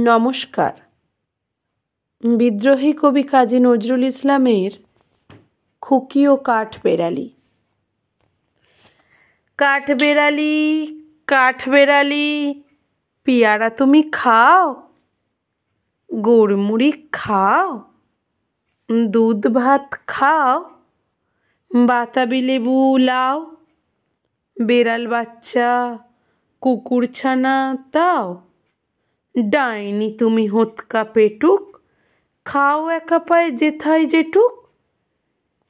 নমস্কার। বিদ্রোহী কবি কাজী নজরুল ইসলামের খুকি ও কাঠবেড়ালি। কাঠবেড়ালি কাঠবেড়ালি পেয়ারা তুমি খাও, গুড়মুড়ি খাও, দুধ ভাত খাও, বাতাবি লেবু লাও, বেড়াল বাচ্চা কুকুর ছানা তাও, ডাইনি তুমি হোঁতকা পেটুক, খাও একা পায়ে যেথায় যেটুক।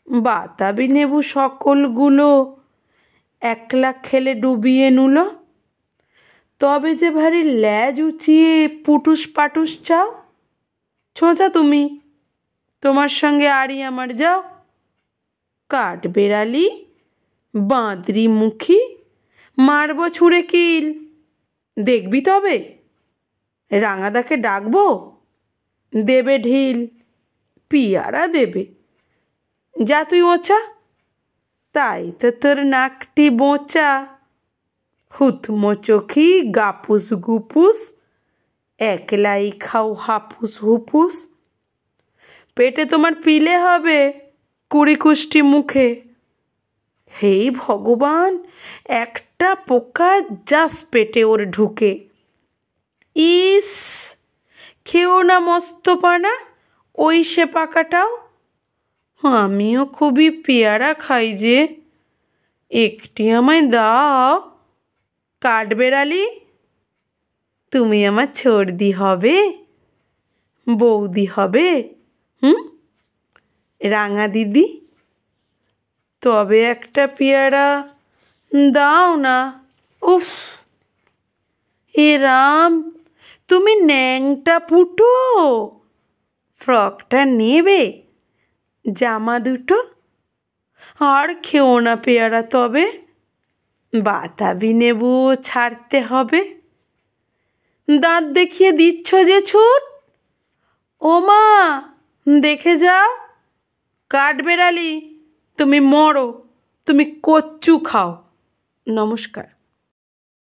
বাতাবি লেবু সকলগুলো একলা খেলে ডুবিয়ে নুলো, তবে যে ভারী ল্যাজ উঁচিয়ে পুটুস পাটুস চাও। ছোঁচা তুমি, তোমার সঙ্গে আড়ি আমার যাও। কাঠবেড়ালি বাঁদরি মুখী, মারব ছুঁড়ে কিল, দেখবি তবে রাঙাদাকে ডাকবো, দেবে ঢিল, পিয়ারা দেবে। যা তুই ওচা, তাই তো তোর নাকটি বোঁচা। হুতমো চোখি গাপুস গুপুস, একলাই খাও হাপুস হুপুস। পেটে তোমার পিলে হবে 20 মুখে। হেই ভগবান, একটা পোকা যাস পেটে ওর ঢুকে। ইস, খেও না মস্তপানা ওই সে পাকাটাও। আমিও খুবই পেয়ারা খাই যে, একটি আমায় দাও। কাঠবেড়ালি তুমি আমার ছর্দি হবে, বৌদি হবে, রাঙা দিদি, তবে একটা পেয়ারা দাও না। উফ, হে রাম, তুমি ন্যাংটা পুটো, ফ্রকটা নেবে, জামা দুটো। আর খেও না পেয়ারা তবে, বাতাবি লেবু ছাড়তে হবে। দাঁত দেখিয়ে দিচ্ছ যে ছুট, ও মা দেখে যাও। কাঠবেড়ালি তুমি মরো, তুমি কচ্চু খাও। নমস্কার।